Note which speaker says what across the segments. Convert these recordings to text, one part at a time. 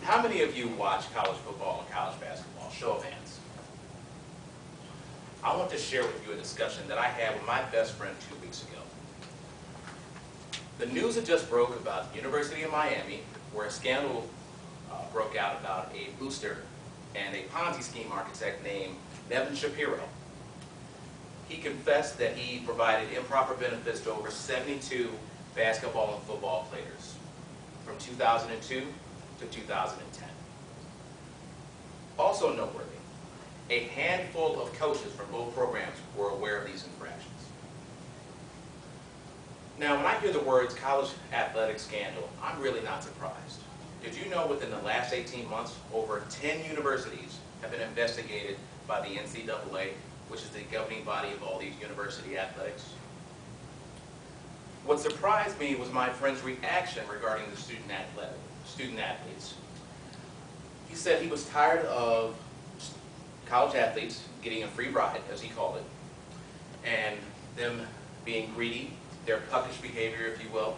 Speaker 1: How many of you watch college football and college basketball? Show of hands. I want to share with you a discussion that I had with my best friend 2 weeks ago. The news had just broke about the University of Miami, where a scandal broke out about a booster and a Ponzi scheme architect named Nevin Shapiro. He confessed that he provided improper benefits to over 72 basketball and football players from 2002 to 2010. Also noteworthy, a handful of coaches from both programs were aware of these infractions. Now, when I hear the words college athletic scandal, I'm really not surprised. Did you know within the last 18 months, over 10 universities have been investigated by the NCAA, which is the governing body of all these university athletics? What surprised me was my friend's reaction regarding the student athletes. He said he was tired of college athletes getting a free ride, as he called it, and them being greedy, their puckish behavior, if you will,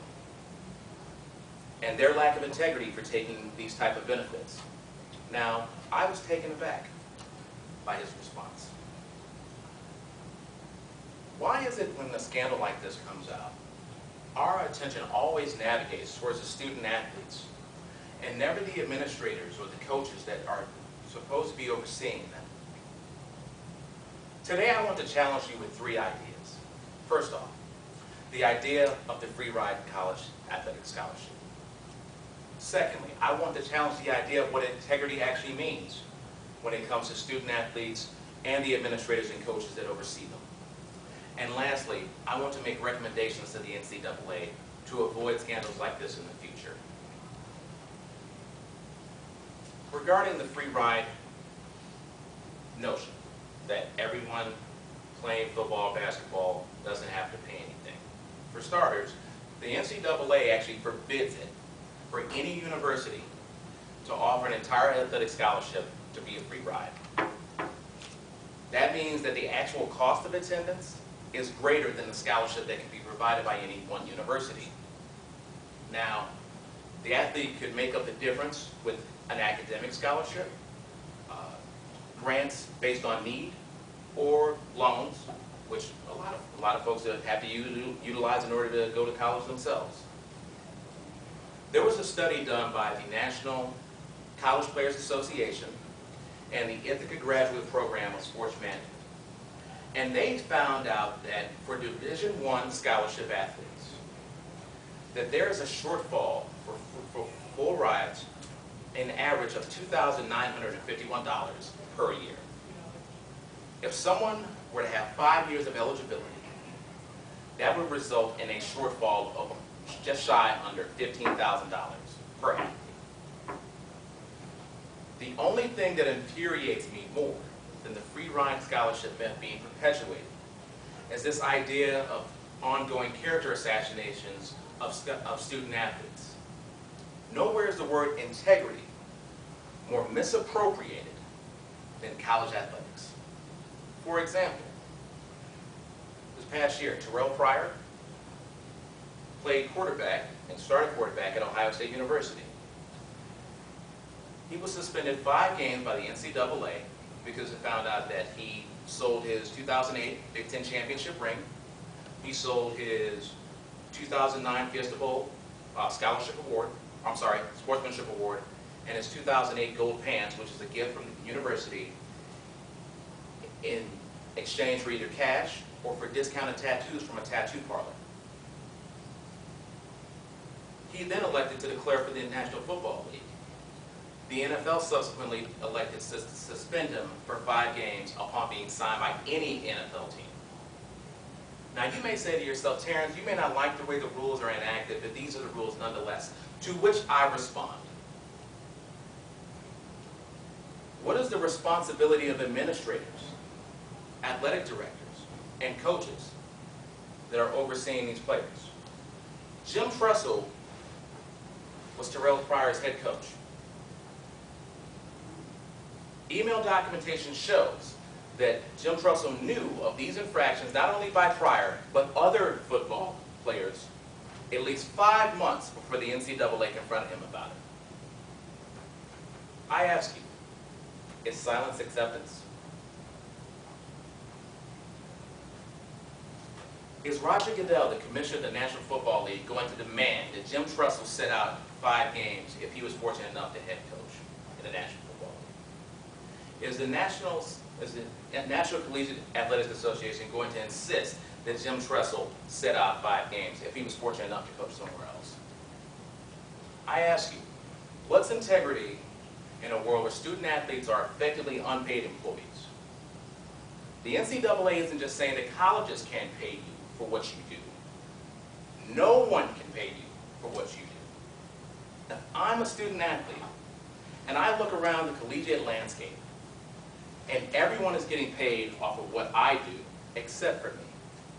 Speaker 1: and their lack of integrity for taking these type of benefits. Now, I was taken aback by his response. Why is it when a scandal like this comes out, our attention always navigates towards the student athletes and never the administrators or the coaches that are supposed to be overseeing them? Today I want to challenge you with 3 ideas. First off, the idea of the free ride college athletic scholarship. Secondly, I want to challenge the idea of what integrity actually means when it comes to student athletes and the administrators and coaches that oversee them. And lastly, I want to make recommendations to the NCAA to avoid scandals like this in the future. Regarding the free ride notion that everyone playing football, basketball doesn't have to pay anything. For starters, the NCAA actually forbids it for any university to offer an entire athletic scholarship to be a free ride. That means that the actual cost of attendance is greater than the scholarship that can be provided by any one university. Now, the athlete could make up the difference with an academic scholarship, grants based on need, or loans, which a lot of folks have to utilize in order to go to college themselves. There was a study done by the National College Players Association and the Ithaca Graduate Program of Sports Management. And they found out that for Division I scholarship athletes, that there is a shortfall for full rides, an average of $2,951 per year. If someone were to have 5 years of eligibility, that would result in a shortfall of just shy under $15,000 per athlete. The only thing that infuriates me more than the free ride scholarship myth being perpetuated is this idea of ongoing character assassinations of student athletes. Nowhere is the word integrity more misappropriated than college athletics. For example, this past year, Terrell Pryor played quarterback and started quarterback at Ohio State University. He was suspended 5 games by the NCAA because it found out that he sold his 2008 Big Ten championship ring, he sold his 2009 Fiesta Bowl sportsmanship award, and his 2008 gold pants, which is a gift from the university in exchange for either cash or for discounted tattoos from a tattoo parlor. He then elected to declare for the National Football League. The NFL subsequently elected to suspend him for 5 games upon being signed by any NFL team. Now you may say to yourself, Terrence, you may not like the way the rules are enacted, but these are the rules nonetheless. To which I respond, what is the responsibility of administrators, athletic directors, and coaches that are overseeing these players? Jim Tressel was Terrell Pryor's head coach. Email documentation shows that Jim Tressel knew of these infractions not only by Pryor, but other football players at least 5 months before the NCAA confronted him about it. I ask you, is silence acceptance? Is Roger Goodell, the commissioner of the National Football League, going to demand that Jim Tressel sit out 5 games if he was fortunate enough to head coach in the National Football League? Is the National Collegiate Athletics Association going to insist that Jim Tressel sit out 5 games if he was fortunate enough to coach somewhere else? I ask you, what's integrity in a world where student athletes are effectively unpaid employees? The NCAA isn't just saying that colleges can't pay you for what you do. No one can pay you for what you do. If I'm a student athlete and I look around the collegiate landscape and everyone is getting paid off of what I do except for me,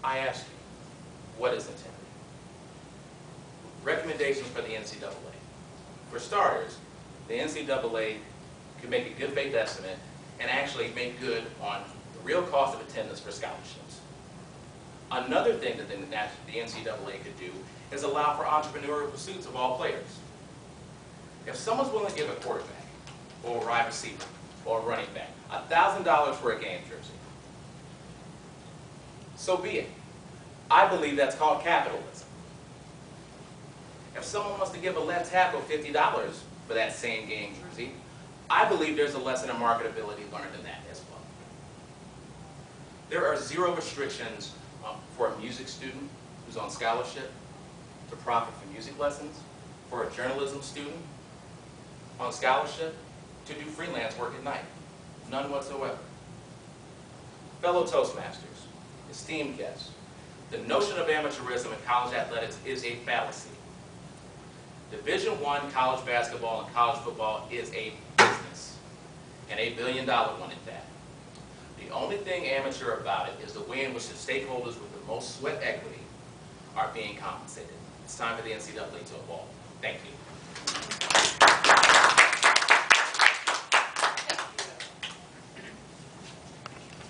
Speaker 1: I ask you, what is integrity? Recommendations for the NCAA. For starters, the NCAA could make a good faith estimate and actually make good on the real cost of attendance for scholarships. Another thing that the NCAA could do is allow for entrepreneurial pursuits of all players. If someone's willing to give a quarterback, or a wide receiver, or a running back $1,000 for a game jersey, so be it. I believe that's called capitalism. If someone wants to give a left tackle $50 for that same game jersey, I believe there's a lesson in marketability learned in that as well. There are 0 restrictions for a music student who's on scholarship to profit from music lessons, for a journalism student on scholarship to do freelance work at night. None whatsoever. Fellow Toastmasters, esteemed guests, the notion of amateurism in college athletics is a fallacy. Division I college basketball and college football is a business, and a $1 billion one at that. The only thing amateur about it is the way in which the stakeholders with the most sweat equity are being compensated. It's time for the NCAA to evolve. Thank you.